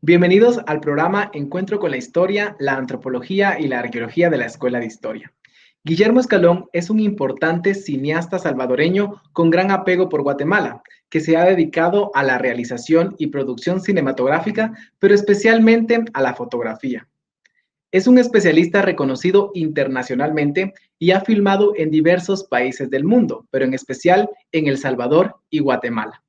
Bienvenidos al programa Encuentro con la Historia, la Antropología y la Arqueología de la Escuela de Historia. Guillermo Escalón es un importante cineasta salvadoreño con gran apego por Guatemala, que se ha dedicado a la realización y producción cinematográfica, pero especialmente a la fotografía. Es un especialista reconocido internacionalmente y ha filmado en diversos países del mundo, pero en especial en El Salvador y Guatemala.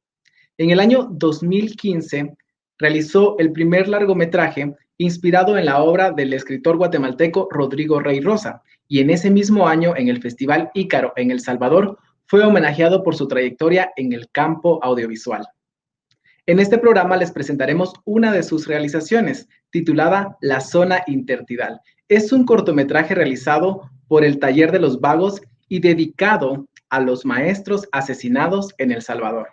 En el año 2015 realizó el primer largometraje inspirado en la obra del escritor guatemalteco Rodrigo Rey Rosa, y en ese mismo año en el Festival Ícaro en El Salvador fue homenajeado por su trayectoria en el campo audiovisual. En este programa les presentaremos una de sus realizaciones, titulada La Zona Intertidal. Es un cortometraje realizado por el Taller de los Vagos y dedicado a los maestros asesinados en El Salvador.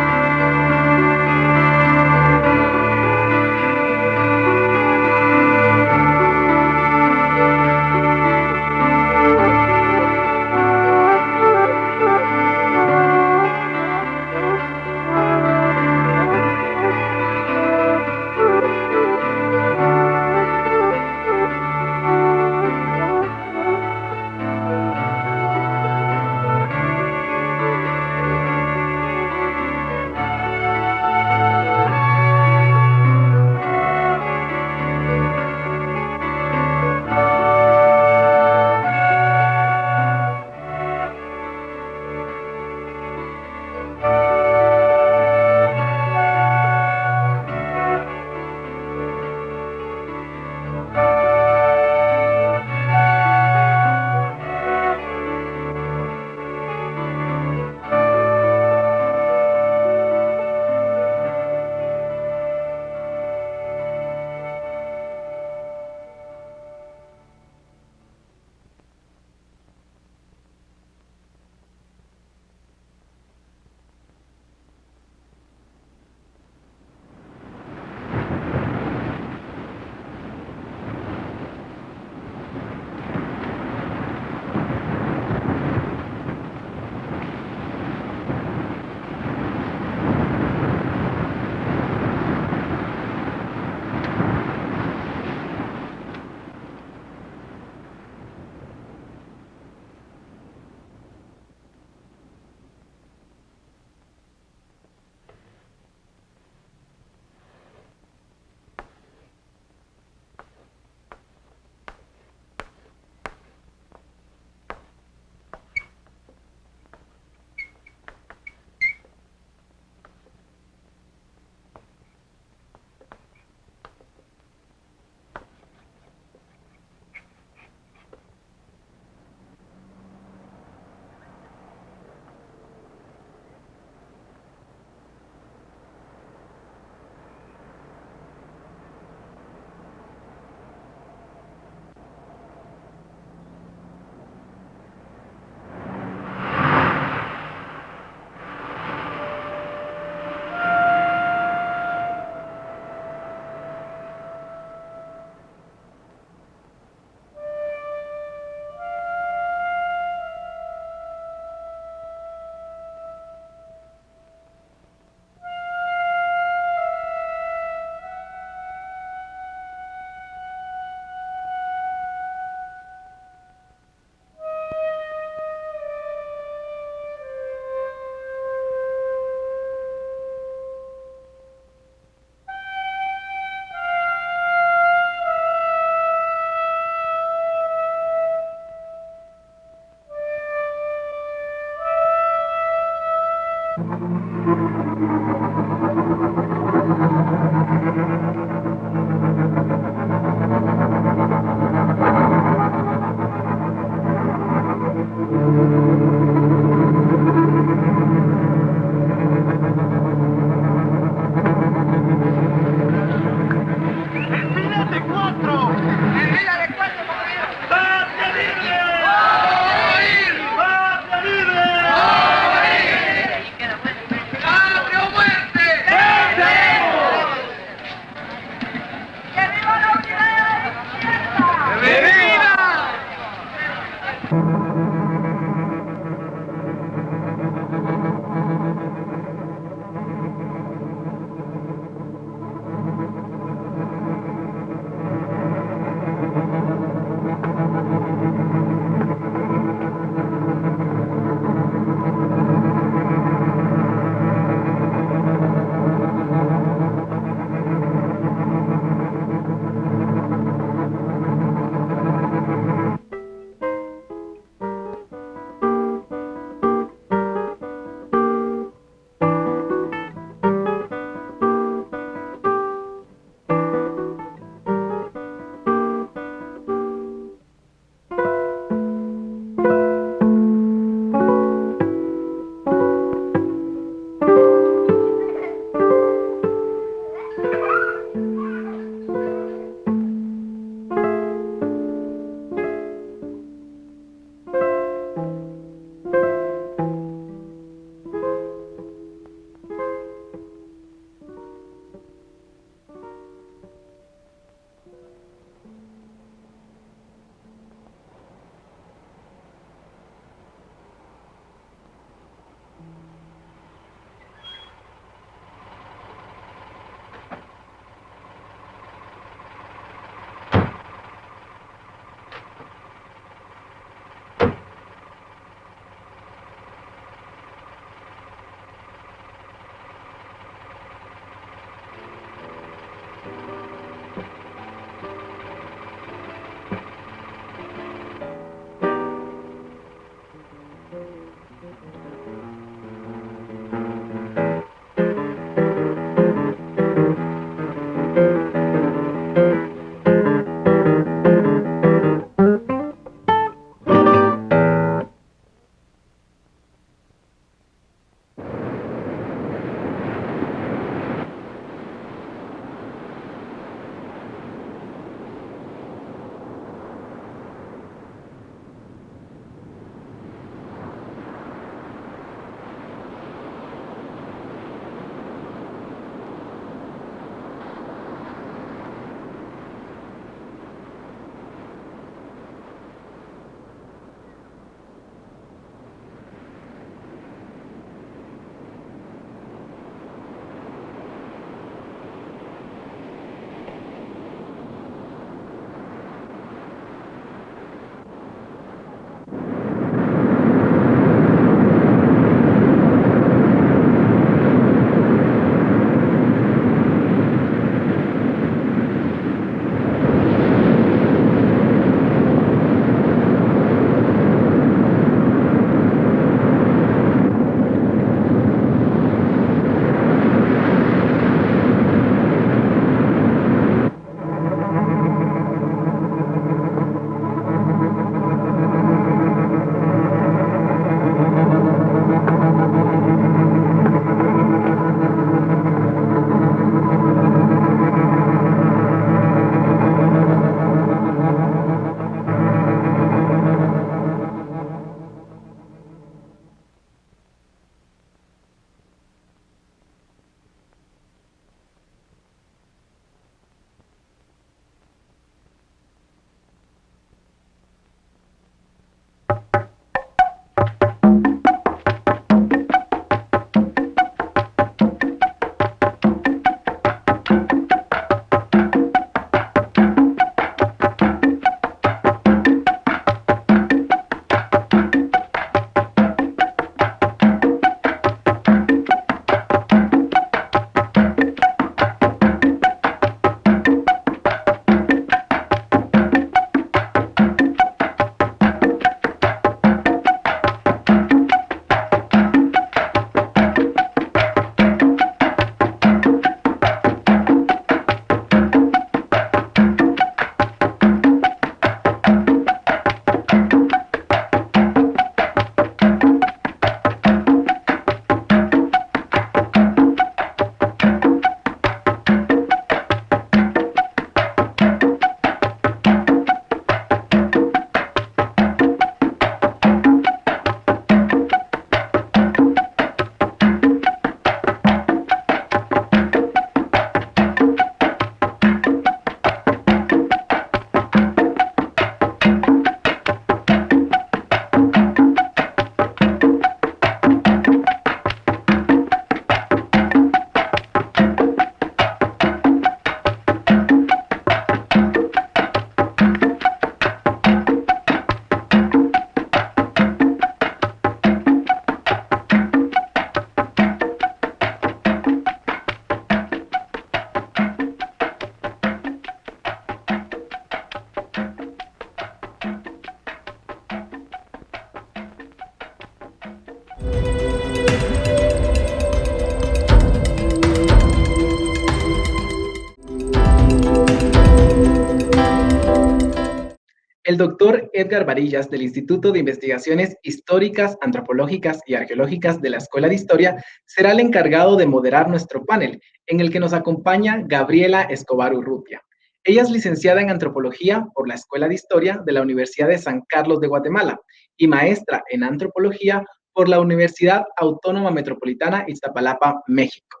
el doctor Edgar Varillas del Instituto de Investigaciones Históricas, Antropológicas y Arqueológicas de la Escuela de Historia será el encargado de moderar nuestro panel, en el que nos acompaña Gabriela Escobar Urrutia. Ella es licenciada en Antropología por la Escuela de Historia de la Universidad de San Carlos de Guatemala y maestra en Antropología por la Universidad Autónoma Metropolitana Iztapalapa, México.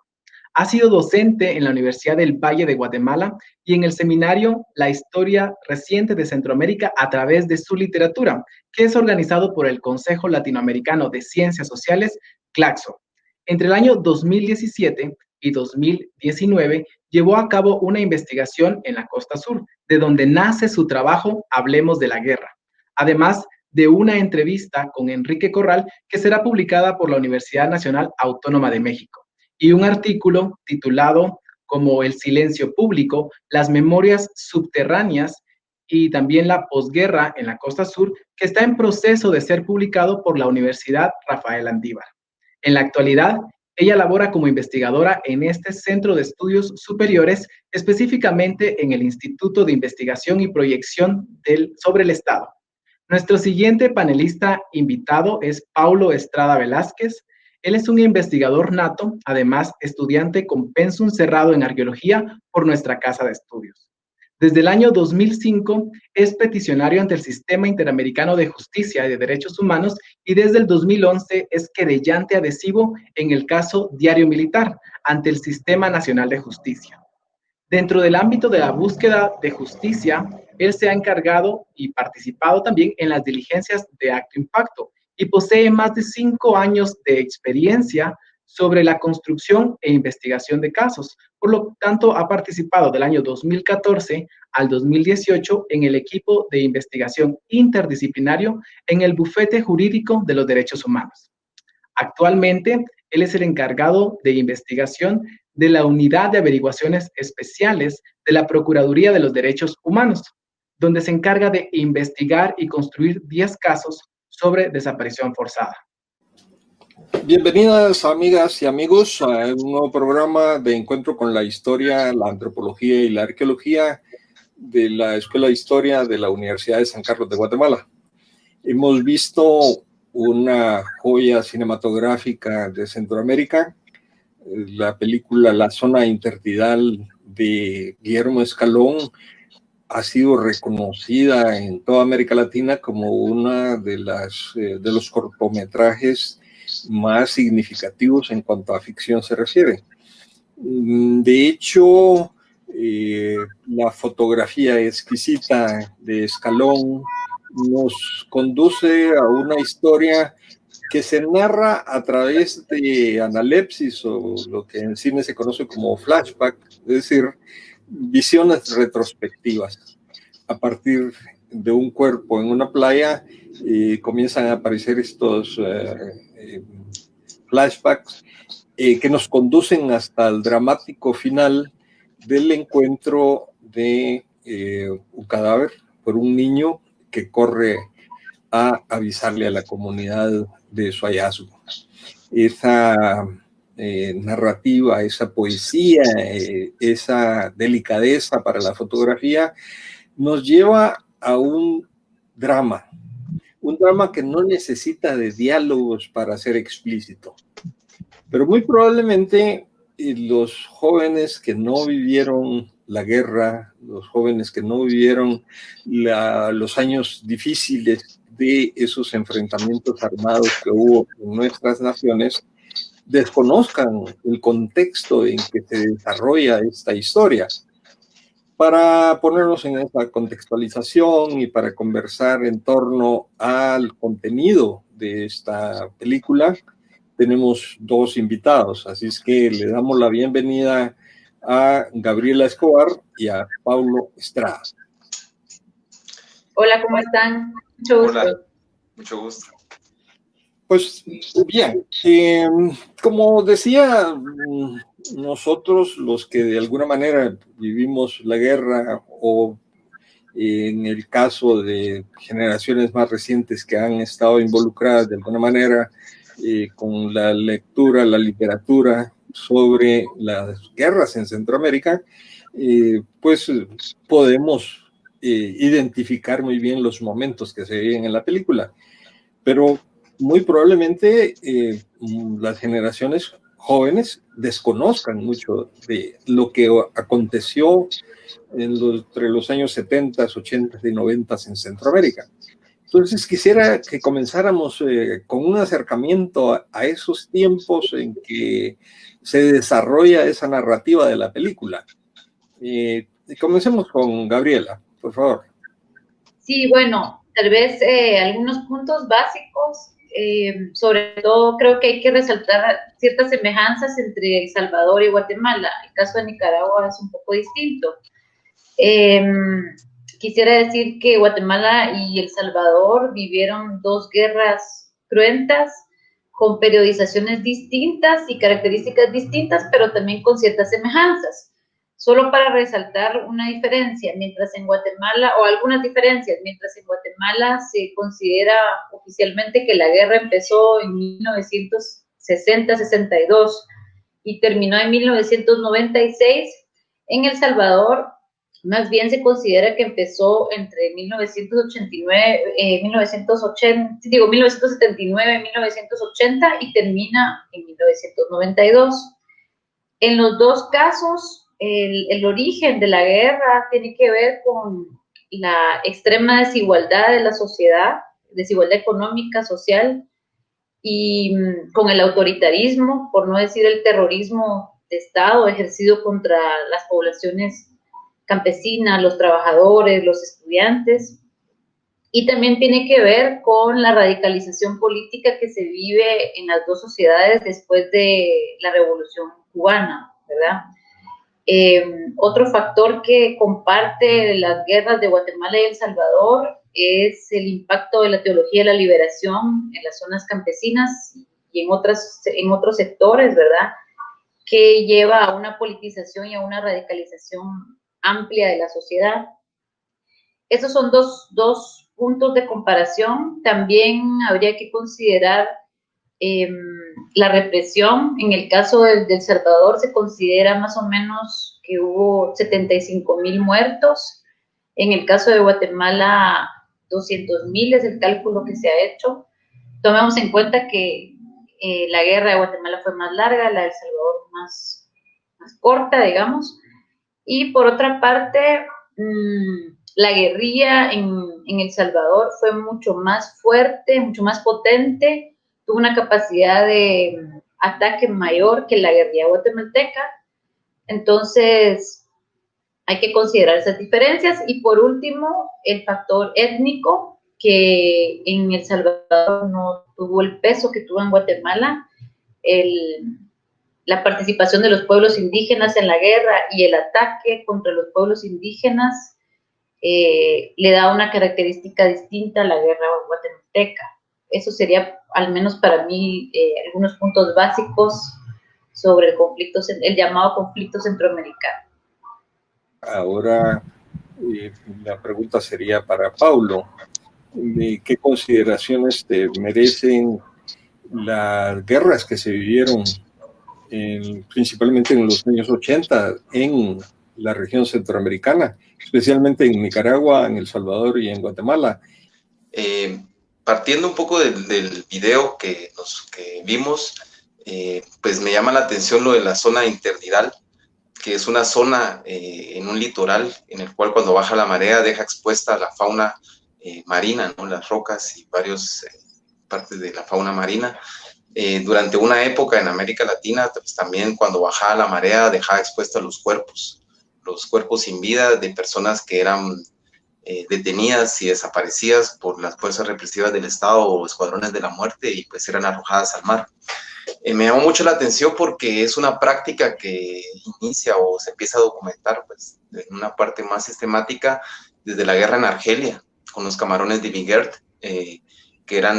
Ha sido docente en la Universidad del Valle de Guatemala y en el seminario La Historia Reciente de Centroamérica a través de su literatura, que es organizado por el Consejo Latinoamericano de Ciencias Sociales, CLACSO. Entre el año 2017 y 2019 llevó a cabo una investigación en la costa sur, de donde nace su trabajo Hablemos de la Guerra, además de una entrevista con Enrique Corral que será publicada por la Universidad Nacional Autónoma de México, y un artículo titulado como El silencio público, las memorias subterráneas y también la posguerra en la costa sur, que está en proceso de ser publicado por la Universidad Rafael Andívar. En la actualidad, ella labora como investigadora en este Centro de Estudios Superiores, específicamente en el Instituto de Investigación y Proyección sobre el Estado. Nuestro siguiente panelista invitado es Paulo Estrada Velázquez. Él es un investigador nato, además estudiante con pensum cerrado en arqueología por nuestra casa de estudios. Desde el año 2005 es peticionario ante el Sistema Interamericano de Justicia y de Derechos Humanos y desde el 2011 es querellante adhesivo en el caso Diario Militar ante el Sistema Nacional de Justicia. Dentro del ámbito de la búsqueda de justicia, él se ha encargado y participado también en las diligencias de Acto Impacto y posee más de 5 años de experiencia sobre la construcción e investigación de casos. Por lo tanto, ha participado del año 2014 al 2018 en el equipo de investigación interdisciplinario en el Bufete Jurídico de los Derechos Humanos. Actualmente, él es el encargado de investigación de la Unidad de Averiguaciones Especiales de la Procuraduría de los Derechos Humanos, donde se encarga de investigar y construir 10 casos sobre desaparición forzada. Bienvenidas, amigas y amigos, a un nuevo programa de encuentro con la historia, la antropología y la arqueología de la Escuela de Historia de la Universidad de San Carlos de Guatemala. Hemos visto una joya cinematográfica de Centroamérica, la película La Zona Intertidal de Guillermo Escalón ha sido reconocida en toda América Latina como una de los cortometrajes más significativos en cuanto a ficción se refiere. De hecho, la fotografía exquisita de Escalón nos conduce a una historia que se narra a través de analepsis, o lo que en cine se conoce como flashback, es decir, visiones retrospectivas. A partir de un cuerpo en una playa comienzan a aparecer estos flashbacks que nos conducen hasta el dramático final del encuentro de un cadáver por un niño que corre a avisarle a la comunidad de su hallazgo. Esa narrativa, esa poesía, esa delicadeza para la fotografía nos lleva a un drama que no necesita de diálogos para ser explícito. Pero muy probablemente los jóvenes que no vivieron la guerra, los jóvenes que no vivieron los años difíciles de esos enfrentamientos armados que hubo en nuestras naciones, desconozcan el contexto en que se desarrolla esta historia. Para ponernos en esta contextualización y para conversar en torno al contenido de esta película, tenemos dos invitados, así es que le damos la bienvenida a Gabriela Escobar y a Paulo Estrada. Hola, ¿cómo están? Mucho gusto. Hola, mucho gusto. Pues bien, como decía, nosotros los que de alguna manera vivimos la guerra, o en el caso de generaciones más recientes que han estado involucradas de alguna manera con la lectura, la literatura sobre las guerras en Centroamérica, pues podemos identificar muy bien los momentos que se viven en la película, pero muy probablemente las generaciones jóvenes desconozcan mucho de lo que aconteció entre los años 70, 80 y 90 en Centroamérica. Entonces quisiera que comenzáramos con un acercamiento a esos tiempos en que se desarrolla esa narrativa de la película. Comencemos con Gabriela, por favor. Sí, bueno, tal vez algunos puntos básicos. Sobre todo creo que hay que resaltar ciertas semejanzas entre El Salvador y Guatemala. El caso de Nicaragua es un poco distinto. Quisiera decir que Guatemala y El Salvador vivieron dos guerras cruentas con periodizaciones distintas y características distintas, pero también con ciertas semejanzas. Solo para resaltar una diferencia, mientras en Guatemala, o algunas diferencias, mientras en Guatemala se considera oficialmente que la guerra empezó en 1960-62 y terminó en 1996, en El Salvador más bien se considera que empezó entre 1979 y 1980 y termina en 1992. En los dos casos, el origen de la guerra tiene que ver con la extrema desigualdad de la sociedad, desigualdad económica, social, y con el autoritarismo, por no decir el terrorismo de Estado ejercido contra las poblaciones campesinas, los trabajadores, los estudiantes, y también tiene que ver con la radicalización política que se vive en las dos sociedades después de la Revolución Cubana, ¿verdad? Otro factor que comparte las guerras de Guatemala y El Salvador es el impacto de la teología de la liberación en las zonas campesinas y en otros sectores, ¿verdad? Que lleva a una politización y a una radicalización amplia de la sociedad. Esos son dos puntos de comparación. También habría que considerar la represión. En el caso del Salvador se considera más o menos que hubo 75,000 muertos. En el caso de Guatemala, 200,000 es el cálculo que se ha hecho. Tomemos en cuenta que la guerra de Guatemala fue más larga, la del Salvador más corta, digamos. Y por otra parte, la guerrilla en El Salvador fue mucho más fuerte, mucho más potente, tuvo una capacidad de ataque mayor que la guerrilla guatemalteca. Entonces, hay que considerar esas diferencias. Y por último, el factor étnico, que en El Salvador no tuvo el peso que tuvo en Guatemala. La participación de los pueblos indígenas en la guerra y el ataque contra los pueblos indígenas le da una característica distinta a la guerra guatemalteca. Eso sería, al menos para mí, algunos puntos básicos sobre el llamado conflicto centroamericano. Ahora, la pregunta sería para Paulo. ¿Qué consideraciones te merecen las guerras que se vivieron principalmente en los años 80 en la región centroamericana, especialmente en Nicaragua, en El Salvador y en Guatemala? Partiendo un poco del video que vimos, pues me llama la atención lo de la zona interdidal, que es una zona en un litoral en el cual cuando baja la marea deja expuesta la fauna marina, ¿no? Las rocas y varias partes de la fauna marina. Durante una época en América Latina, pues también cuando bajaba la marea dejaba expuestos los cuerpos sin vida de personas que eran detenidas y desaparecidas por las fuerzas represivas del Estado o escuadrones de la muerte y pues eran arrojadas al mar. Me llamó mucho la atención porque es una práctica que inicia o se empieza a documentar pues, en una parte más sistemática desde la guerra en Argelia, con los camarones de Biguert, que era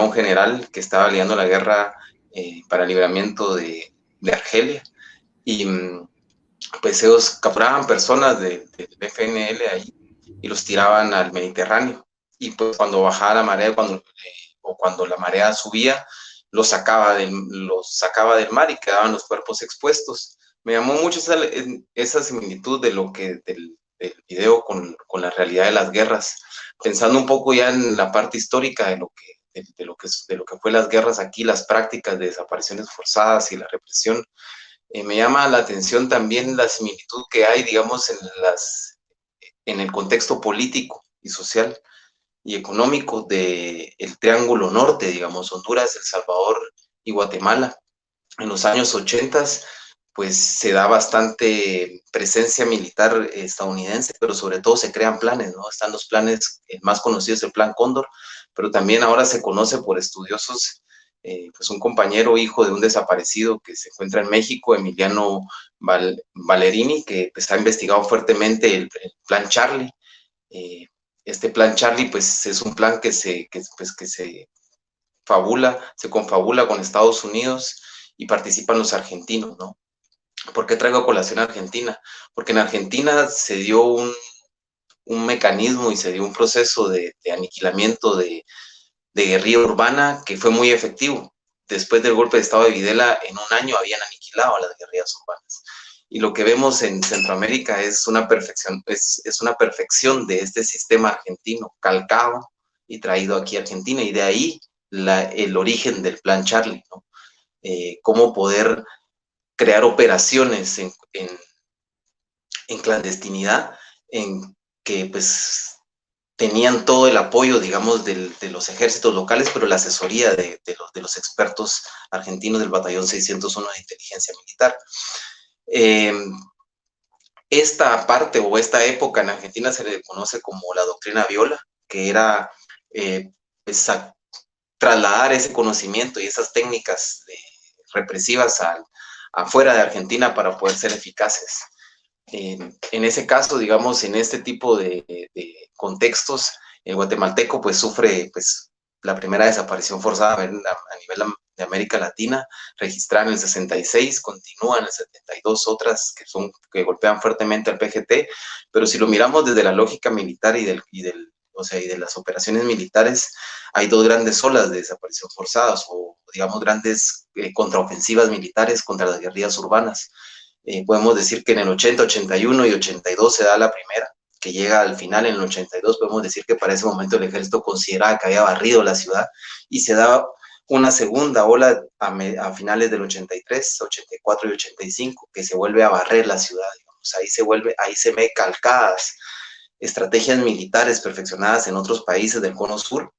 un general que estaba lidiando la guerra para el libramiento de Argelia. Y pues ellos capturaban personas del FNL ahí y los tiraban al Mediterráneo. Y pues cuando bajaba la marea o cuando la marea subía, los sacaba del mar y quedaban los cuerpos expuestos. Me llamó mucho esa similitud de lo que video con la realidad de las guerras, pensando un poco ya en la parte histórica de lo que fue las guerras aquí, las prácticas de desapariciones forzadas y la represión. Me llama la atención también la similitud que hay, digamos, en el contexto político y social y económico del Triángulo Norte, digamos, Honduras, El Salvador y Guatemala. En los años 80, pues se da bastante presencia militar estadounidense, pero sobre todo se crean planes, ¿no? Están los planes, el más conocido es el Plan Cóndor, pero también ahora se conoce por estudiosos, pues un compañero hijo de un desaparecido que se encuentra en México, Emiliano Valerini, que pues ha investigado fuertemente el Plan Charlie. Este Plan Charlie, pues es un plan que se confabula con Estados Unidos y participan los argentinos, ¿no? ¿Por qué traigo a colación a Argentina? Porque en Argentina se dio un mecanismo y se dio un proceso de aniquilamiento de guerrilla urbana que fue muy efectivo. Después del golpe de Estado de Videla, en un año habían aniquilado a las guerrillas urbanas. Y lo que vemos en Centroamérica es una perfección de este sistema argentino, calcado y traído aquí a Argentina, y de ahí el origen del Plan Charlie, ¿no? Cómo poder crear operaciones en clandestinidad, en que pues tenían todo el apoyo, digamos, de los ejércitos locales, pero la asesoría de los expertos argentinos del Batallón 601 de Inteligencia Militar. Esta parte o esta época en Argentina se le conoce como la doctrina Viola, que era pues, trasladar ese conocimiento y esas técnicas represivas afuera de Argentina para poder ser eficaces. En ese caso, digamos, en este tipo de contextos, el guatemalteco pues sufre pues la primera desaparición forzada a nivel de América Latina, registrada en el 66, continúa en el 72 otras que golpean fuertemente al PGT, pero si lo miramos desde la lógica militar y de las operaciones militares, hay dos grandes olas de desaparición forzadas, o digamos grandes contraofensivas militares contra las guerrillas urbanas. Podemos decir que en el 80, 81 y 82 se da la primera, que llega al final en el 82. Podemos decir que para ese momento el ejército consideraba que había barrido la ciudad, y se da una segunda ola a finales del 83, 84 y 85, que se vuelve a barrer la ciudad, digamos. Ahí se ve calcadas estrategias militares perfeccionadas en otros países del Cono Sur,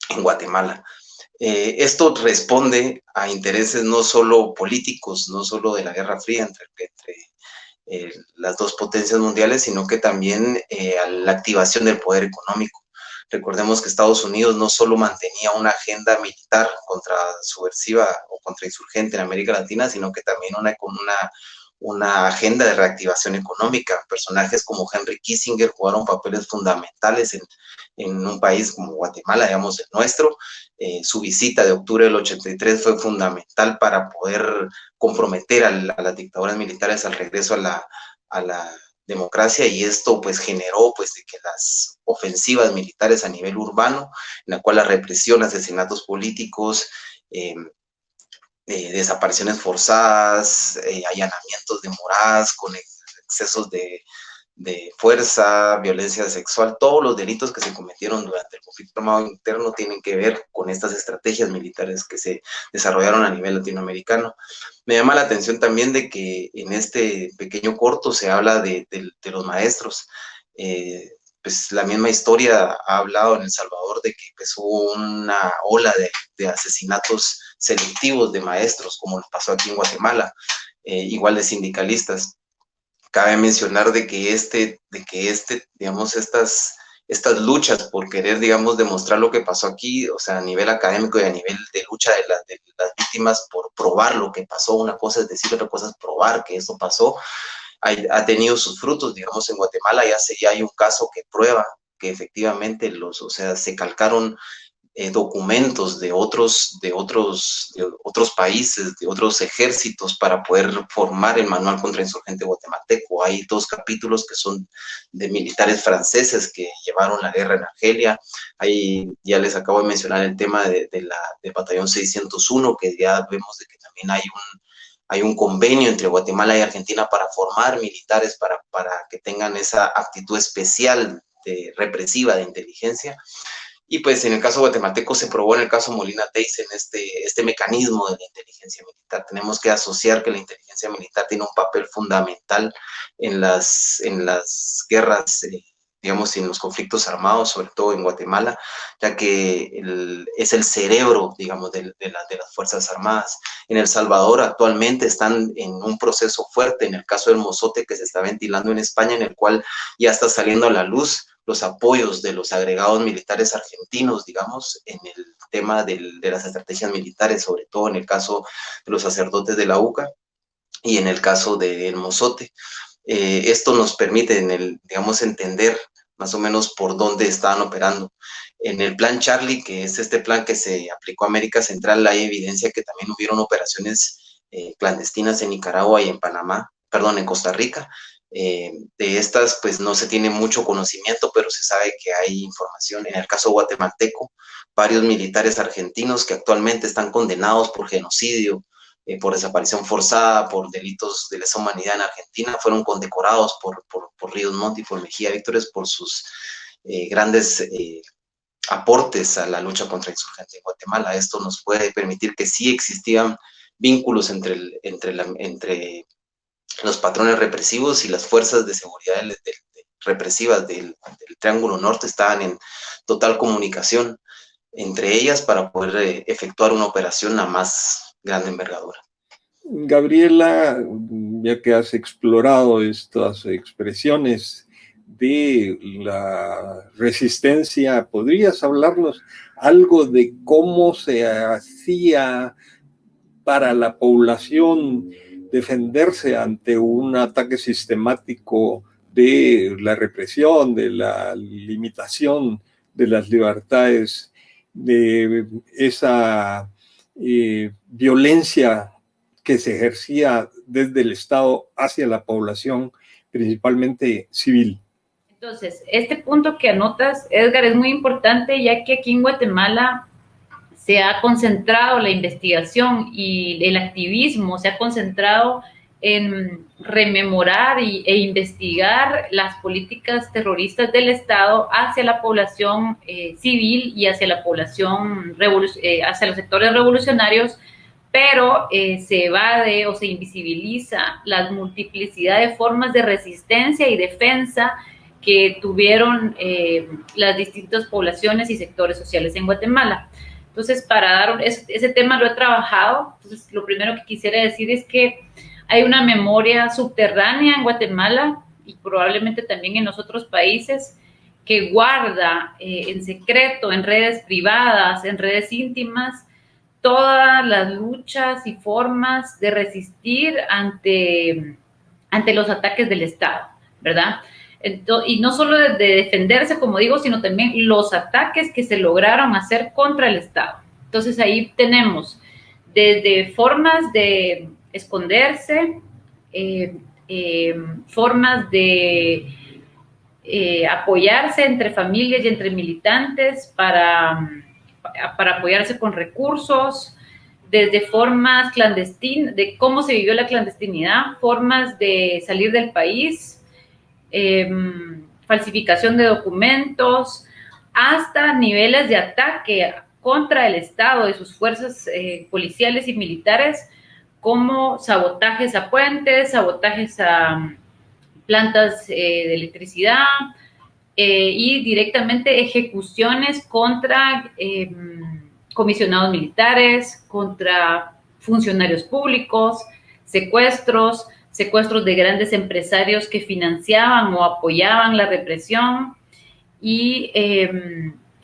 en Guatemala. Esto responde a intereses no solo políticos, no solo de la Guerra Fría entre las dos potencias mundiales, sino que también a la activación del poder económico. Recordemos que Estados Unidos no solo mantenía una agenda militar contra subversiva o contra insurgente en América Latina, sino que también una agenda de reactivación económica. Personajes como Henry Kissinger jugaron papeles fundamentales en un país como Guatemala, digamos el nuestro. Su visita de octubre del 83 fue fundamental para poder comprometer a las dictaduras militares al regreso a la democracia, y esto pues generó pues de que las ofensivas militares a nivel urbano, en la cual la represión, asesinatos políticos, desapariciones forzadas, allanamientos de moradas con excesos de fuerza, violencia sexual, todos los delitos que se cometieron durante el conflicto armado interno tienen que ver con estas estrategias militares que se desarrollaron a nivel latinoamericano. Me llama la atención también de que en este pequeño corto se habla de los maestros. Pues la misma historia ha hablado en El Salvador de que pues, hubo una ola de asesinatos selectivos de maestros, como lo pasó aquí en Guatemala, igual de sindicalistas. Cabe mencionar de que digamos, estas luchas por querer, digamos, demostrar lo que pasó aquí, o sea, a nivel académico y a nivel de lucha de las víctimas por probar lo que pasó, una cosa es decir, otra cosa es probar que eso pasó, ha tenido sus frutos. Digamos, en Guatemala ya hay un caso que prueba que efectivamente se calcaron documentos de otros países, de otros ejércitos, para poder formar el manual contrainsurgente guatemalteco. Hay 2 capítulos que son de militares franceses que llevaron la guerra en Argelia. Ahí ya les acabo de mencionar el tema del batallón 601, que ya vemos de que también hay un convenio entre Guatemala y Argentina para formar militares para que tengan esa actitud especial represiva de inteligencia. Y pues en el caso guatemalteco se probó en el caso Molina Teyssen este mecanismo de la inteligencia militar. Tenemos que asociar que la inteligencia militar tiene un papel fundamental en las guerras, digamos, en los conflictos armados, sobre todo en Guatemala, ya que es el cerebro, digamos, de las Fuerzas Armadas. En El Salvador actualmente están en un proceso fuerte, en el caso del Mozote que se está ventilando en España, en el cual ya está saliendo a la luz los apoyos de los agregados militares argentinos, digamos, en el tema de las estrategias militares, sobre todo en el caso de los sacerdotes de la UCA y en el caso del Mozote. Esto nos permite, digamos, entender más o menos por dónde estaban operando. En el plan Charlie, que es este plan que se aplicó a América Central, hay evidencia que también hubieron operaciones clandestinas en Nicaragua y en Panamá, perdón, en Costa Rica. De estas, pues no se tiene mucho conocimiento, pero se sabe que hay información. En el caso guatemalteco, varios militares argentinos que actualmente están condenados por genocidio, por desaparición forzada, por delitos de lesa humanidad en Argentina, fueron condecorados por Ríos Montt y por Mejía Víctores por sus grandes aportes a la lucha contra insurgentes en Guatemala. Esto nos puede permitir que sí existían vínculos entre los patrones represivos y las fuerzas de seguridad represivas del Triángulo Norte estaban en total comunicación entre ellas para poder efectuar una operación a más grande envergadura. Gabriela, ya que has explorado estas expresiones de la resistencia, ¿podrías hablarnos algo de cómo se hacía para la población defenderse ante un ataque sistemático de la represión, de la limitación de las libertades, de esa violencia que se ejercía desde el Estado hacia la población, principalmente civil? Entonces, este punto que anotas, Edgar, es muy importante, ya que aquí en Guatemala se ha concentrado la investigación y el activismo, se ha concentrado en rememorar e investigar las políticas terroristas del Estado hacia la población civil y hacia la población, hacia los sectores revolucionarios, pero se evade o se invisibiliza la multiplicidad de formas de resistencia y defensa que tuvieron las distintas poblaciones y sectores sociales en Guatemala. Entonces, para dar ese tema lo he trabajado. Entonces, lo primero que quisiera decir es que hay una memoria subterránea en Guatemala y probablemente también en los otros países que guarda en secreto, en redes privadas, en redes íntimas, todas las luchas y formas de resistir ante los ataques del Estado, ¿verdad? Y no solo de defenderse, como digo, sino también los ataques que se lograron hacer contra el Estado. Entonces ahí tenemos desde formas de esconderse, formas de apoyarse entre familias y entre militantes para apoyarse con recursos, desde formas clandestinas, de cómo se vivió la clandestinidad, formas de salir del país, falsificación de documentos, hasta niveles de ataque contra el Estado y sus fuerzas policiales y militares, como sabotajes a puentes, sabotajes a plantas de electricidad y directamente ejecuciones contra comisionados militares, contra funcionarios públicos, secuestros de grandes empresarios que financiaban o apoyaban la represión, y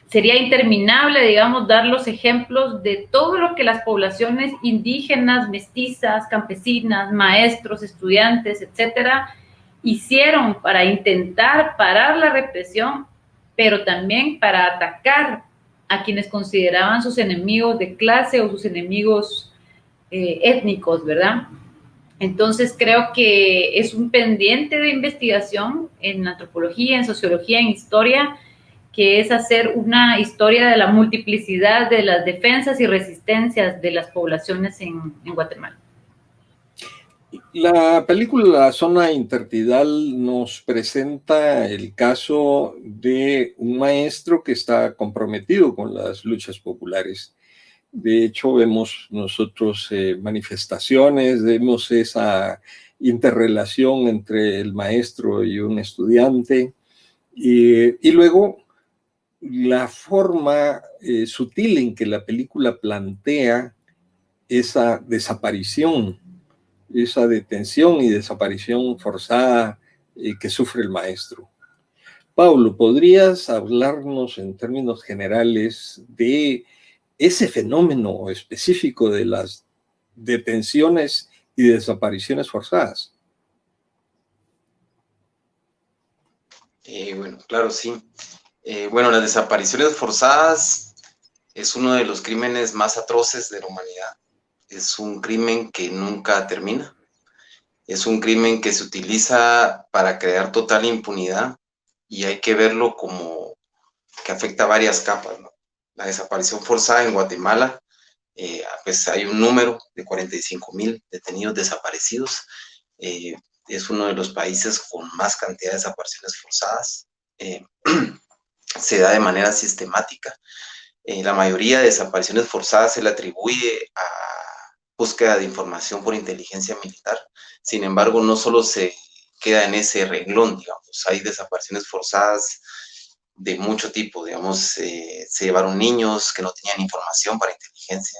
sería interminable, digamos, dar los ejemplos de todo lo que las poblaciones indígenas, mestizas, campesinas, maestros, estudiantes, etcétera, hicieron para intentar parar la represión, pero también para atacar a quienes consideraban sus enemigos de clase o sus enemigos étnicos, ¿verdad? Entonces creo que es un pendiente de investigación en antropología, en sociología, en historia, que es hacer una historia de la multiplicidad de las defensas y resistencias de las poblaciones en Guatemala. La película La Zona Intertidal nos presenta el caso de un maestro que está comprometido con las luchas populares. De hecho, vemos nosotros manifestaciones, vemos esa interrelación entre el maestro y un estudiante, y luego la forma sutil en que la película plantea esa desaparición, esa detención y desaparición forzada que sufre el maestro. Paulo, ¿podrías hablarnos en términos generales de ese fenómeno específico de las detenciones y desapariciones forzadas? Bueno, claro, sí. Bueno, las desapariciones forzadas es uno de los crímenes más atroces de la humanidad. Es un crimen que nunca termina. Es un crimen que se utiliza para crear total impunidad y hay que verlo como que afecta a varias capas, ¿no? La desaparición forzada en Guatemala, pues hay un número de 45,000 detenidos desaparecidos. Es uno de los países con más cantidad de desapariciones forzadas. Se da de manera sistemática. La mayoría de desapariciones forzadas se le atribuye a búsqueda de información por inteligencia militar. Sin embargo, no solo se queda en ese renglón, digamos, hay desapariciones forzadas de mucho tipo, digamos, se llevaron niños que no tenían información para inteligencia,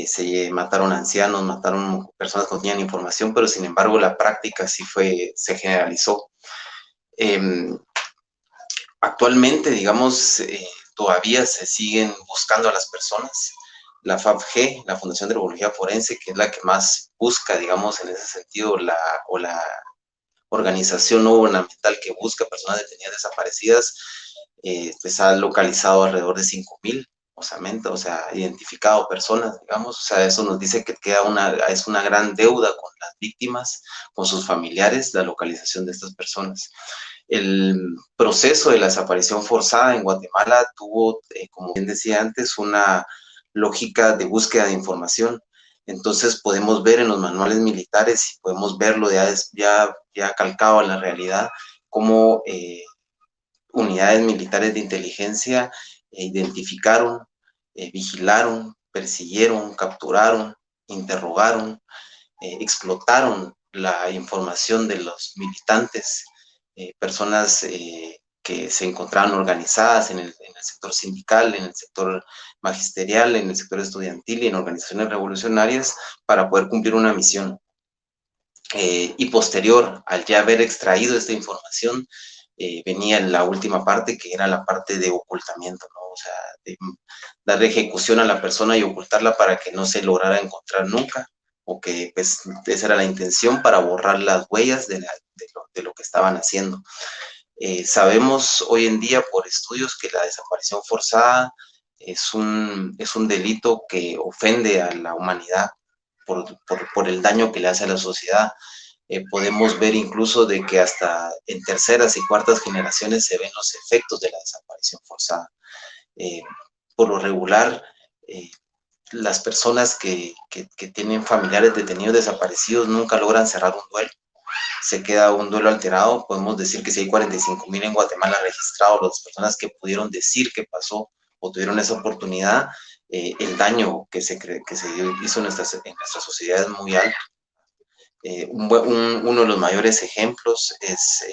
se mataron ancianos, mataron personas que no tenían información, pero sin embargo la práctica sí se generalizó. Actualmente, digamos, todavía se siguen buscando a las personas. La FAFG, la Fundación de Antropología Forense, que es la que más busca, digamos, en ese sentido, la organización no gubernamental que busca personas detenidas desaparecidas, pues ha localizado alrededor de 5,000, o sea, identificado personas, digamos, o sea, eso nos dice que es una gran deuda con las víctimas, con sus familiares, la localización de estas personas. El proceso de la desaparición forzada en Guatemala tuvo, como bien decía antes, una lógica de búsqueda de información. Entonces podemos ver en los manuales militares y podemos verlo ya calcado en la realidad, cómo unidades militares de inteligencia identificaron, vigilaron, persiguieron, capturaron, interrogaron, explotaron la información de los militantes, personas que se encontraban organizadas en el sector sindical, en el sector magisterial, en el sector estudiantil y en organizaciones revolucionarias para poder cumplir una misión. Y posterior, al ya haber extraído esta información, venía la última parte, que era la parte de ocultamiento, ¿no? O sea, de darle ejecución a la persona y ocultarla para que no se lograra encontrar nunca, o que pues esa era la intención para borrar las huellas de lo que estaban haciendo. Sabemos hoy en día por estudios que la desaparición forzada es un delito que ofende a la humanidad por el daño que le hace a la sociedad. Podemos ver incluso de que hasta en terceras y cuartas generaciones se ven los efectos de la desaparición forzada. Por lo regular, las personas que tienen familiares detenidos desaparecidos nunca logran cerrar un duelo. Se queda un duelo alterado. Podemos decir que si hay 45,000 en Guatemala registrados, las personas que pudieron decir que pasó o tuvieron esa oportunidad, el daño que se hizo en nuestra sociedad es muy alto. Uno de los mayores ejemplos es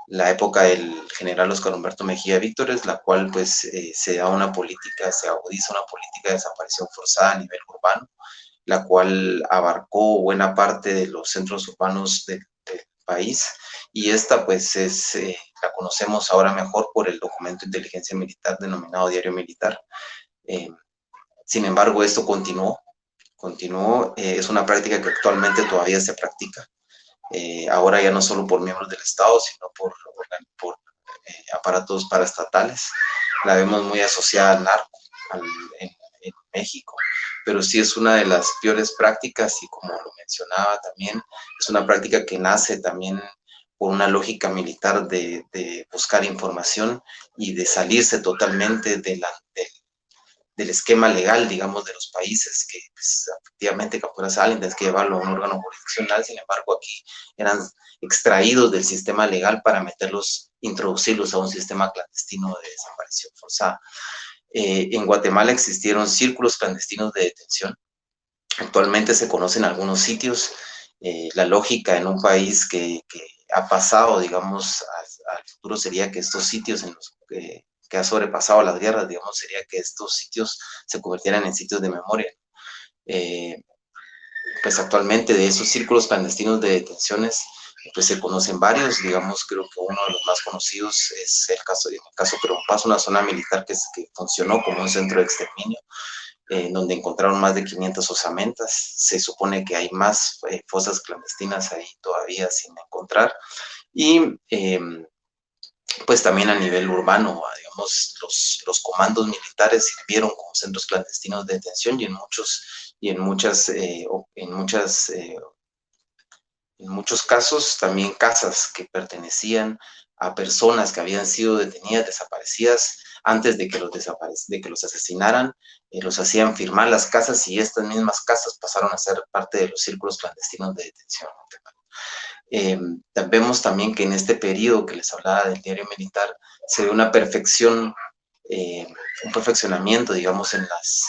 la época del general Óscar Humberto Mejía Víctores, la cual pues se agudiza una política de desaparición forzada a nivel urbano, la cual abarcó buena parte de los centros urbanos del país, y esta pues la conocemos ahora mejor por el documento de inteligencia militar denominado Diario Militar. Sin embargo, esto continuó, es una práctica que actualmente todavía se practica, ahora ya no solo por miembros del Estado, sino por aparatos paraestatales. La vemos muy asociada al narco en México, pero sí es una de las peores prácticas, y como lo mencionaba también, es una práctica que nace también por una lógica militar de buscar información y de salirse totalmente del esquema legal, digamos, de los países que pues, efectivamente capturas a alguien, tienes que llevarlo a un órgano jurisdiccional. Sin embargo, aquí eran extraídos del sistema legal para meterlos, introducirlos a un sistema clandestino de desaparición forzada. En Guatemala existieron círculos clandestinos de detención. Actualmente se conocen algunos sitios. La lógica en un país que ha pasado, digamos, al futuro sería que estos sitios en los que ha sobrepasado las guerras, digamos, sería que estos sitios se convirtieran en sitios de memoria. Pues actualmente de esos círculos clandestinos de detenciones, pues se conocen varios. Digamos, creo que uno de los más conocidos es en el caso Perompás, una zona militar que funcionó como un centro de exterminio, donde encontraron más de 500 osamentas. Se supone que hay más fosas clandestinas ahí todavía sin encontrar. Y pues también a nivel urbano, digamos, los comandos militares sirvieron como centros clandestinos de detención, y en muchos casos también casas que pertenecían a personas que habían sido detenidas, desaparecidas, antes de que los asesinaran. Los hacían firmar las casas, y estas mismas casas pasaron a ser parte de los círculos clandestinos de detención. Vemos también que en este periodo que les hablaba del diario militar, se ve una perfección, un perfeccionamiento, digamos, en las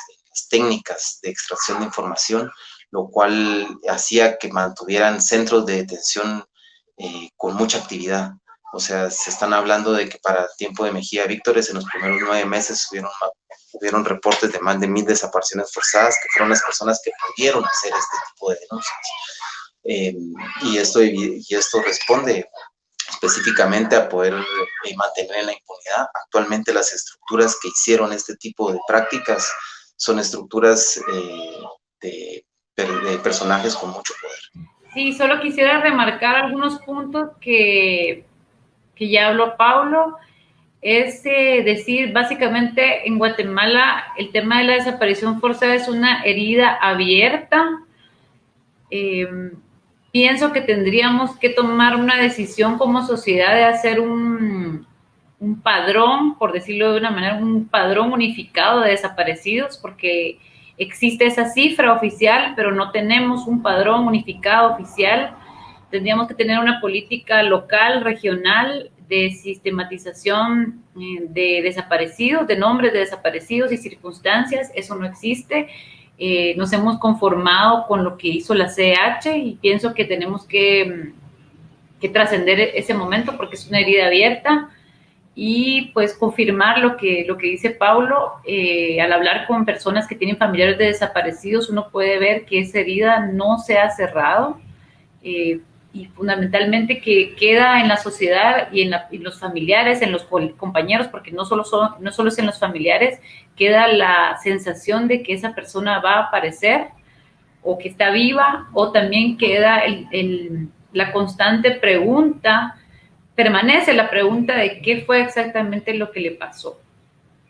técnicas de extracción de información, lo cual hacía que mantuvieran centros de detención con mucha actividad. O sea, se están hablando de que para el tiempo de Mejía Víctores, en los primeros 9 meses, hubieron reportes de más de 1000 desapariciones forzadas, que fueron las personas que pudieron hacer este tipo de denuncias. Y esto responde específicamente a poder mantener la impunidad. Actualmente las estructuras que hicieron este tipo de prácticas son estructuras de personajes con mucho poder. Sí, solo quisiera remarcar algunos puntos que ya habló Paulo. Es decir, básicamente en Guatemala el tema de la desaparición forzada es una herida abierta. Pienso que tendríamos que tomar una decisión como sociedad de hacer un padrón, por decirlo de una manera, un padrón unificado de desaparecidos, porque existe esa cifra oficial, pero no tenemos un padrón unificado oficial. Tendríamos que tener una política local, regional, de sistematización de desaparecidos, de nombres de desaparecidos y circunstancias. Eso no existe. Nos hemos conformado con lo que hizo la CH, y pienso que tenemos que trascender ese momento, porque es una herida abierta. Y pues confirmar lo que dice Paulo. Al hablar con personas que tienen familiares de desaparecidos, uno puede ver que esa herida no se ha cerrado, y fundamentalmente que queda en la sociedad y en los familiares, en los compañeros, porque no solo es en los familiares, queda la sensación de que esa persona va a aparecer, o que está viva, o también queda la constante pregunta, permanece la pregunta de qué fue exactamente lo que le pasó.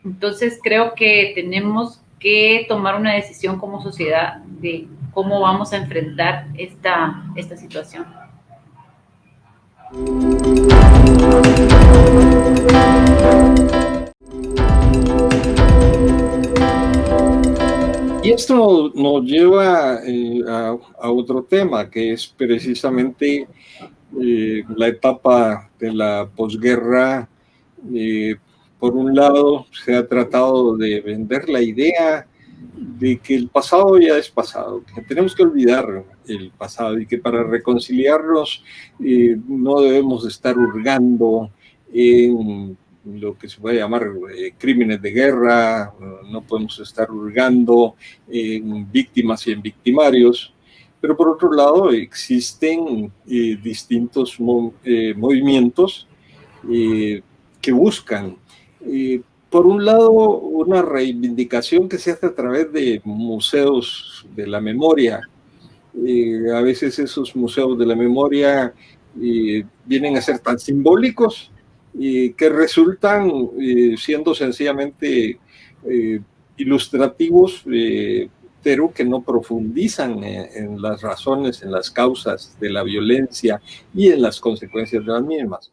Entonces creo que tenemos que tomar una decisión como sociedad de cómo vamos a enfrentar esta situación. Y esto nos lleva a otro tema, que es precisamente la etapa de la posguerra. Por un lado, se ha tratado de vender la idea de que el pasado ya es pasado, que tenemos que olvidar el pasado, y que para reconciliarnos no debemos estar hurgando en lo que se puede llamar crímenes de guerra, no podemos estar hurgando en víctimas y en victimarios. Pero por otro lado existen distintos movimientos que buscan, por un lado, una reivindicación que se hace a través de museos de la memoria. A veces esos museos de la memoria vienen a ser tan simbólicos que resultan siendo sencillamente ilustrativos, pero que no profundizan en las razones, en las causas de la violencia y en las consecuencias de las mismas.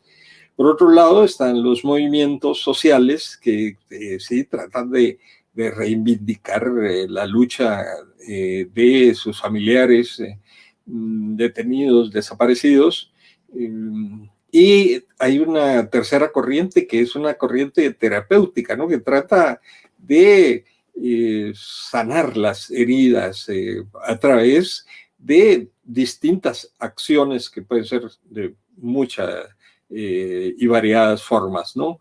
Por otro lado están los movimientos sociales que sí tratan de de reivindicar la lucha de sus familiares detenidos, desaparecidos. Y hay una tercera corriente que es una corriente terapéutica, ¿no? Que trata de sanar las heridas a través de distintas acciones que pueden ser de muchas y variadas formas, ¿no?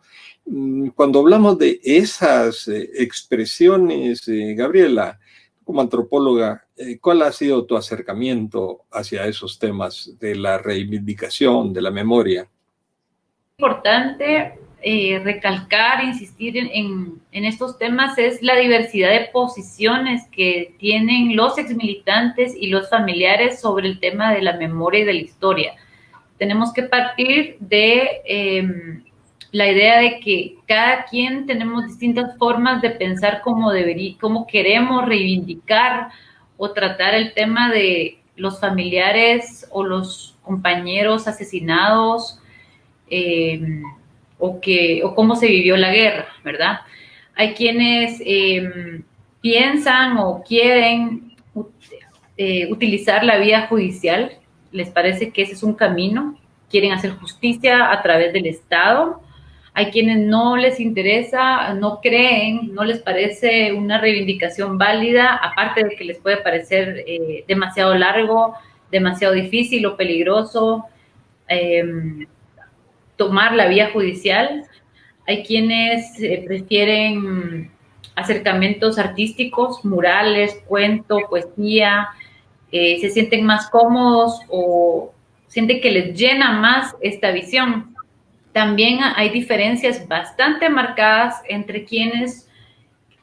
Cuando hablamos de esas expresiones, Gabriela, como antropóloga, ¿cuál ha sido tu acercamiento hacia esos temas de la reivindicación, de la memoria? Importante recalcar, insistir en estos temas es la diversidad de posiciones que tienen los exmilitantes y los familiares sobre el tema de la memoria y de la historia. Tenemos que partir de la idea de que cada quien tenemos distintas formas de pensar cómo queremos reivindicar o tratar el tema de los familiares o los compañeros asesinados, o cómo se vivió la guerra, ¿verdad? Hay quienes piensan o quieren utilizar la vía judicial, les parece que ese es un camino, quieren hacer justicia a través del Estado. Hay quienes no les interesa, no creen, no les parece una reivindicación válida, aparte de que les puede parecer demasiado largo, demasiado difícil o peligroso tomar la vía judicial. Hay quienes prefieren acercamientos artísticos, murales, cuento, poesía, se sienten más cómodos o sienten que les llena más esta visión. También hay diferencias bastante marcadas entre quienes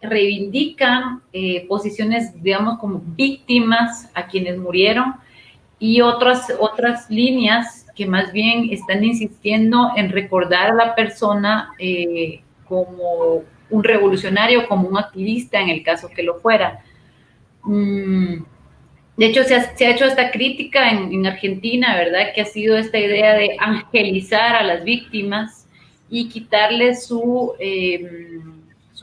reivindican posiciones, digamos, como víctimas a quienes murieron y otras líneas que más bien están insistiendo en recordar a la persona como un revolucionario, como un activista, en el caso que lo fuera. De hecho, se ha hecho esta crítica en Argentina, ¿verdad? Que ha sido esta idea de angelizar a las víctimas y quitarles su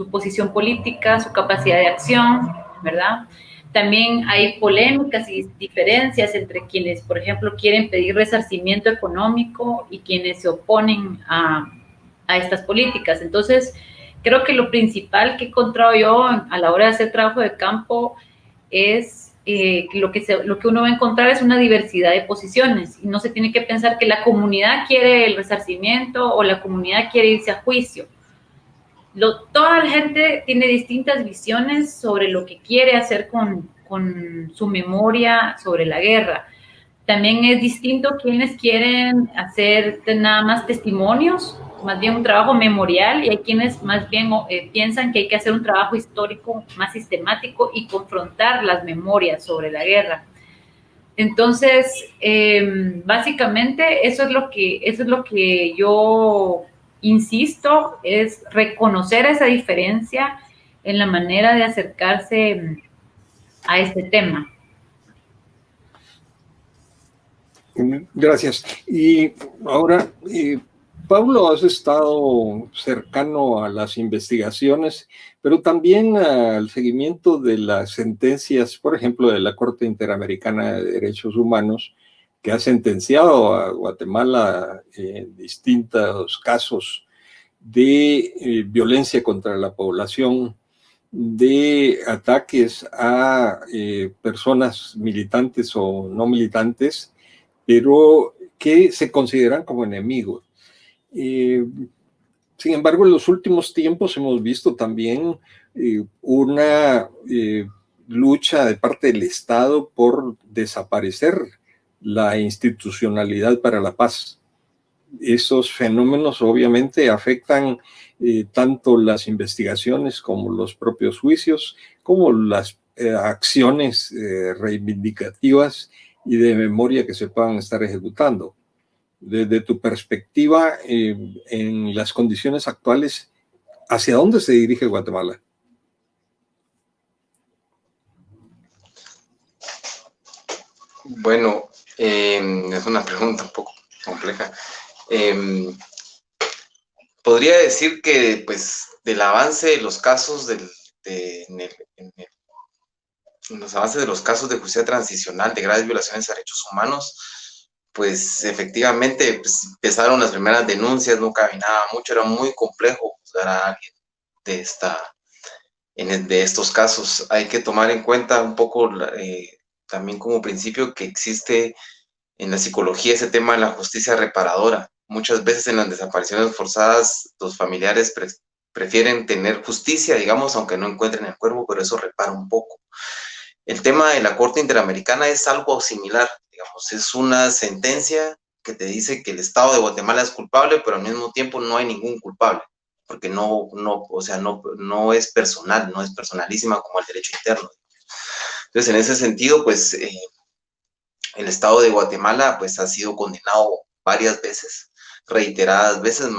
posición política, su capacidad de acción, ¿verdad? También hay polémicas y diferencias entre quienes, por ejemplo, quieren pedir resarcimiento económico y quienes se oponen a estas políticas. Entonces, creo que lo principal que he encontrado yo a la hora de hacer trabajo de campo es lo que uno va a encontrar es una diversidad de posiciones y no se tiene que pensar que la comunidad quiere el resarcimiento o la comunidad quiere irse a juicio. Toda la gente tiene distintas visiones sobre lo que quiere hacer con su memoria sobre la guerra. También es distinto quienes quieren hacer nada más testimonios, más bien un trabajo memorial, y hay quienes más bien piensan que hay que hacer un trabajo histórico más sistemático y confrontar las memorias sobre la guerra. Entonces, básicamente eso es lo que yo insisto, es reconocer esa diferencia en la manera de acercarse a este tema. Gracias. Y ahora, Pablo, has estado cercano a las investigaciones, pero también al seguimiento de las sentencias, por ejemplo, de la Corte Interamericana de Derechos Humanos, que ha sentenciado a Guatemala en distintos casos de violencia contra la población, de ataques a personas militantes o no militantes, pero que se consideran como enemigos. Sin embargo, en los últimos tiempos hemos visto también una lucha de parte del Estado por desaparecer la institucionalidad para la paz. Esos fenómenos obviamente afectan tanto las investigaciones como los propios juicios, como las acciones reivindicativas y de memoria que se puedan estar ejecutando. Desde tu perspectiva, en las condiciones actuales, ¿hacia dónde se dirige Guatemala? Bueno, es una pregunta un poco compleja. Podría decir que, pues, del avance de los casos del en los avances de los casos de justicia transicional de graves violaciones a derechos humanos, pues efectivamente pues, empezaron las primeras denuncias, no caminaba mucho, era muy complejo juzgar a alguien de estos casos. Hay que tomar en cuenta un poco también como principio que existe en la psicología ese tema de la justicia reparadora. Muchas veces en las desapariciones forzadas los familiares prefieren tener justicia, digamos, aunque no encuentren el cuerpo, pero eso repara un poco. El tema de la Corte Interamericana es algo similar, digamos, es una sentencia que te dice que el Estado de Guatemala es culpable, pero al mismo tiempo no hay ningún culpable, porque o sea, no es personal, no es personalísima como el derecho interno. Entonces, en ese sentido, pues, el Estado de Guatemala, pues, ha sido condenado varias veces, reiteradas veces,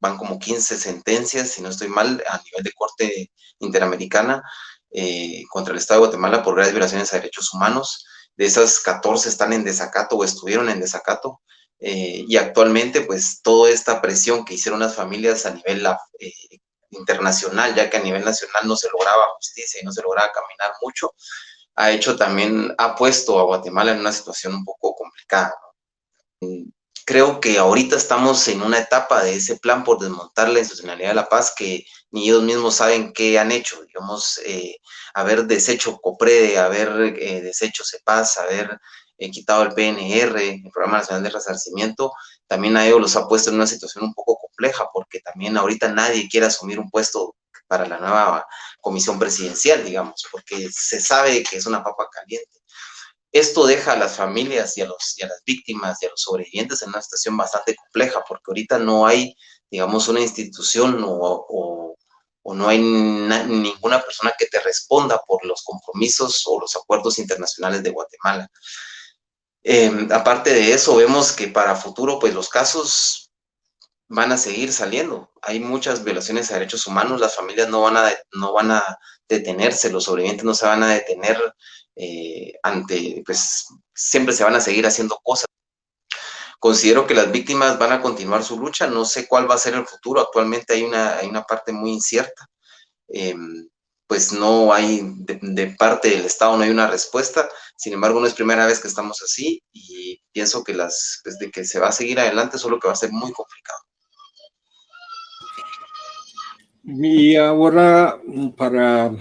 van como 15 sentencias, si no estoy mal, a nivel de Corte Interamericana, contra el Estado de Guatemala por graves violaciones a derechos humanos. De esas 14 están en desacato o estuvieron en desacato. Y actualmente, pues, toda esta presión que hicieron las familias a nivel internacional, ya que a nivel nacional no se lograba justicia y no se lograba caminar mucho, ha puesto a Guatemala en una situación un poco complicada, ¿no? Creo que ahorita estamos en una etapa de ese plan por desmontar la institucionalidad de la paz que ni ellos mismos saben qué han hecho, digamos, haber deshecho COPREDE, haber deshecho CEPAZ, haber quitado el PNR, el Programa Nacional de Resarcimiento, también a ellos los ha puesto en una situación un poco compleja, porque también ahorita nadie quiere asumir un puesto para la nueva comisión presidencial, digamos, porque se sabe que es una papa caliente. Esto deja a las familias y a las víctimas y a los sobrevivientes en una situación bastante compleja, porque ahorita no hay, digamos, una institución o no hay ninguna persona que te responda por los compromisos o los acuerdos internacionales de Guatemala. Aparte de eso, vemos que para futuro, pues los casos van a seguir saliendo. Hay muchas violaciones a derechos humanos, las familias no van a detenerse, los sobrevivientes no se van a detener pues siempre se van a seguir haciendo cosas. Considero que las víctimas van a continuar su lucha, no sé cuál va a ser el futuro, actualmente hay una parte muy incierta, pues no hay, de parte del Estado no hay una respuesta, sin embargo no es primera vez que estamos así y pienso que pues de que se va a seguir adelante, solo que va a ser muy complicado. Y ahora, para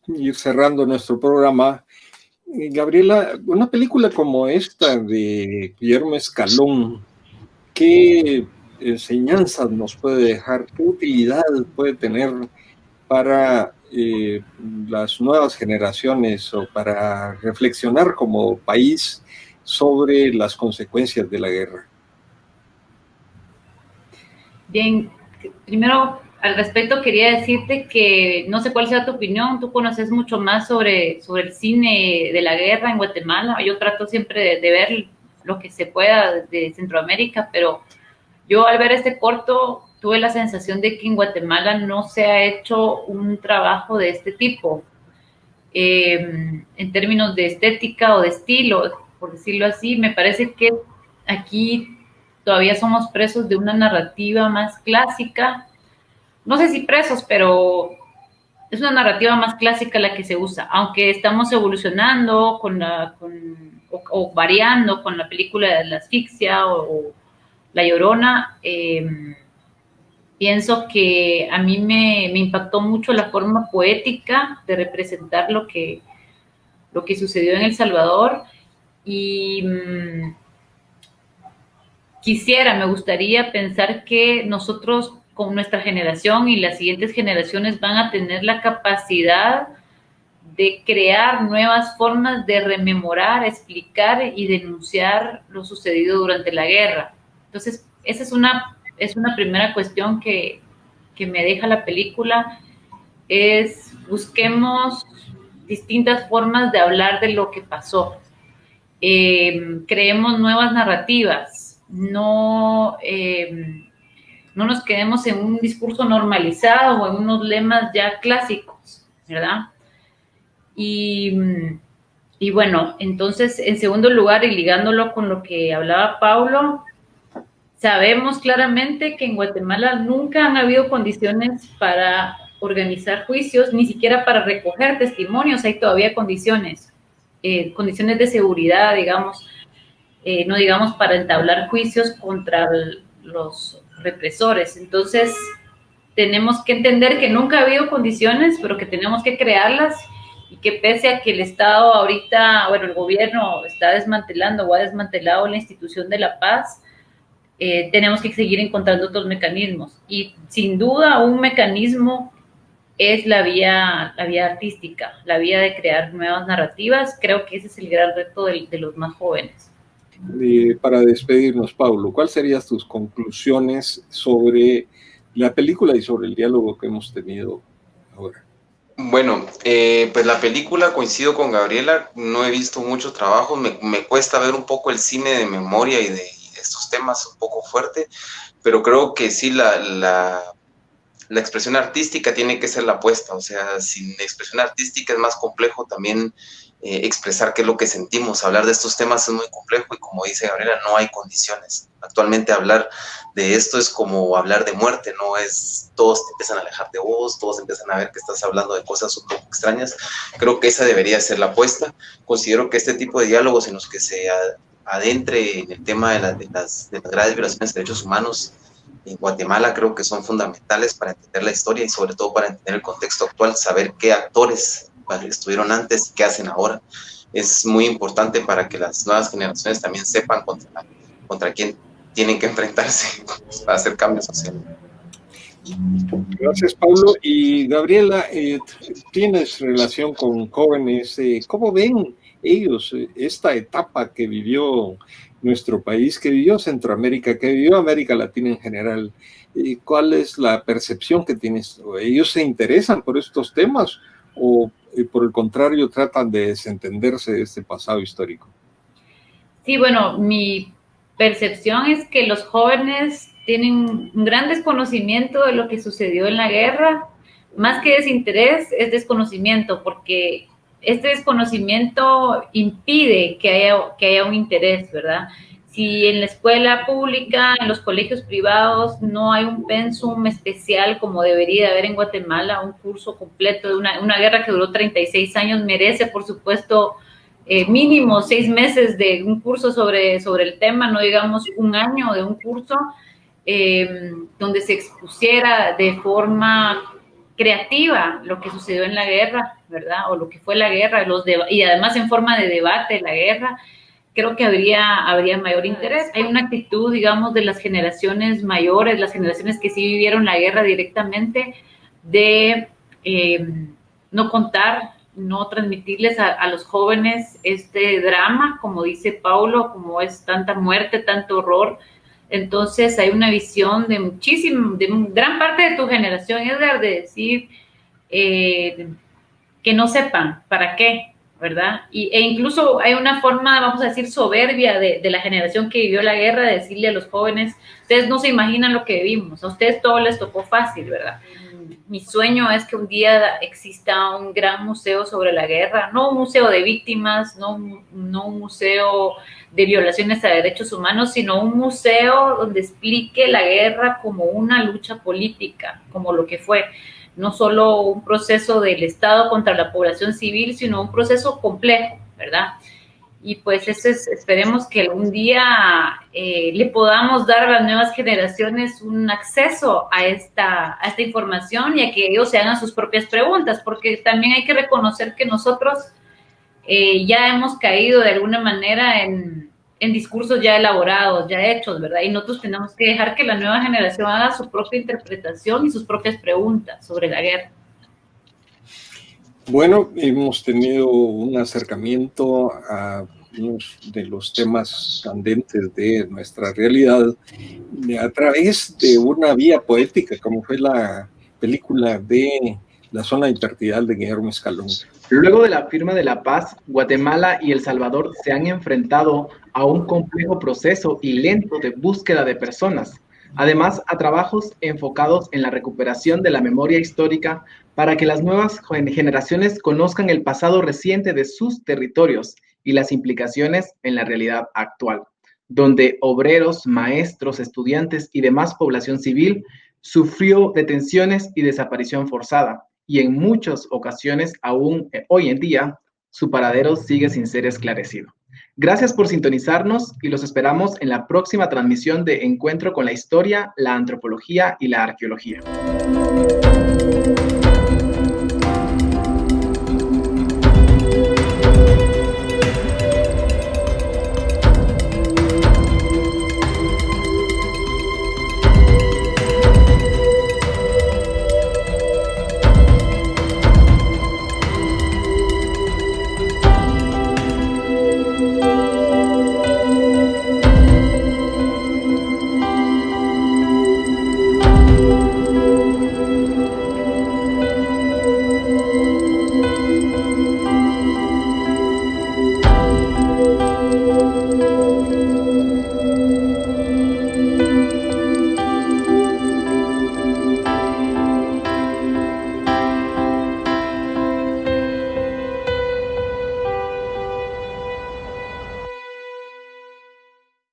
ir cerrando nuestro programa, Gabriela, una película como esta de Guillermo Escalón, ¿qué enseñanzas nos puede dejar? ¿Qué utilidad puede tener para las nuevas generaciones o para reflexionar como país sobre las consecuencias de la guerra? Bien, primero al respecto quería decirte que no sé cuál sea tu opinión, tú conoces mucho más sobre el cine de la guerra en Guatemala. Yo trato siempre de ver lo que se pueda de Centroamérica, pero yo al ver este corto tuve la sensación de que en Guatemala no se ha hecho un trabajo de este tipo, en términos de estética o de estilo, por decirlo así. Me parece que aquí todavía somos presos de una narrativa más clásica. No sé si presos, pero es una narrativa más clásica la que se usa, aunque estamos evolucionando o variando con la película de la asfixia o La Llorona. Pienso que a mí me impactó mucho la forma poética de representar lo que sucedió en El Salvador y me gustaría pensar que nosotros con nuestra generación y las siguientes generaciones van a tener la capacidad de crear nuevas formas de rememorar, explicar y denunciar lo sucedido durante la guerra. Entonces, esa es una primera cuestión que me deja la película, es busquemos distintas formas de hablar de lo que pasó. Creemos nuevas narrativas, no nos quedemos en un discurso normalizado o en unos lemas ya clásicos, ¿verdad? Y bueno, entonces, en segundo lugar, y ligándolo con lo que hablaba Paulo, sabemos claramente que en Guatemala nunca han habido condiciones para organizar juicios, ni siquiera para recoger testimonios hay todavía condiciones de seguridad, digamos, no digamos para entablar juicios contra los represores. Entonces, tenemos que entender que nunca ha habido condiciones, pero que tenemos que crearlas, y que pese a que el Estado ahorita, bueno, el gobierno está desmantelando o ha desmantelado la institución de la paz, tenemos que seguir encontrando otros mecanismos. Y sin duda un mecanismo es la vía artística, la vía de crear nuevas narrativas. Creo que ese es el gran reto de los más jóvenes. Para despedirnos, Paulo, ¿cuáles serían tus conclusiones sobre la película y sobre el diálogo que hemos tenido ahora? Bueno, pues la película, coincido con Gabriela, no he visto mucho trabajo, me cuesta ver un poco el cine de memoria y de estos temas un poco fuerte, pero creo que sí la expresión artística tiene que ser la apuesta. O sea, sin expresión artística es más complejo también expresar qué es lo que sentimos. Hablar de estos temas es muy complejo y, como dice Gabriela, no hay condiciones. Actualmente hablar de esto es como hablar de muerte, no es, todos te empiezan a alejar de vos, todos empiezan a ver que estás hablando de cosas un poco extrañas. Creo que esa debería ser la apuesta. Considero que este tipo de diálogos en los que se adentre en el tema de las graves violaciones de derechos humanos en Guatemala, creo que son fundamentales para entender la historia y sobre todo para entender el contexto actual, saber qué actores estuvieron antes y qué hacen ahora. Es muy importante para que las nuevas generaciones también sepan contra quién tienen que enfrentarse para hacer cambios sociales. Gracias, Paulo. Y Gabriela, tienes relación con jóvenes. ¿Cómo ven ellos esta etapa que vivió nuestro país, que vivió Centroamérica, que vivió América Latina en general? ¿Cuál es la percepción que tienes? ¿Ellos se interesan por estos temas o, por el contrario, tratan de desentenderse de este pasado histórico? Sí, bueno, mi percepción es que los jóvenes tienen un gran desconocimiento de lo que sucedió en la guerra. Más que desinterés, es desconocimiento, porque este desconocimiento impide que haya un interés, ¿verdad? Si en la escuela pública, en los colegios privados, no hay un pensum especial como debería haber en Guatemala, un curso completo de una guerra que duró 36 años, merece, por supuesto, mínimo 6 meses de un curso sobre el tema, no digamos un año de un curso, donde se expusiera de forma creativa lo que sucedió en la guerra, ¿verdad? O lo que fue la guerra, y además en forma de debate la guerra. Creo que habría mayor interés. Hay una actitud, digamos, de las generaciones mayores, las generaciones que sí vivieron la guerra directamente, de no contar, no transmitirles a los jóvenes este drama, como dice Paulo, como es tanta muerte, tanto horror. Entonces hay una visión de gran parte de tu generación, Edgar, de decir que no sepan para qué, ¿verdad? E incluso hay una forma, vamos a decir, soberbia de la generación que vivió la guerra, de decirle a los jóvenes: ustedes no se imaginan lo que vivimos, a ustedes todo les tocó fácil, ¿verdad? Mi sueño es que un día exista un gran museo sobre la guerra, no un museo de víctimas, no un museo de violaciones a derechos humanos, sino un museo donde explique la guerra como una lucha política, como lo que fue. No solo un proceso del Estado contra la población civil, sino un proceso complejo, ¿verdad? Y pues esperemos que algún día le podamos dar a las nuevas generaciones un acceso a esta información, y a que ellos se hagan sus propias preguntas, porque también hay que reconocer que nosotros ya hemos caído de alguna manera en discursos ya elaborados, ya hechos, ¿verdad? Y nosotros tenemos que dejar que la nueva generación haga su propia interpretación y sus propias preguntas sobre la guerra. Bueno, hemos tenido un acercamiento a uno de los temas candentes de nuestra realidad a través de una vía poética, como fue la película de La Zona Intertidal de Guillermo Escalón. Luego de la firma de la paz, Guatemala y El Salvador se han enfrentado a un complejo proceso y lento de búsqueda de personas, además a trabajos enfocados en la recuperación de la memoria histórica para que las nuevas generaciones conozcan el pasado reciente de sus territorios y las implicaciones en la realidad actual, donde obreros, maestros, estudiantes y demás población civil Sufrió detenciones y desaparición forzada, y en muchas ocasiones, aún hoy en día, su paradero sigue sin ser esclarecido. Gracias por sintonizarnos y los esperamos en la próxima transmisión de Encuentro con la Historia, la Antropología y la Arqueología.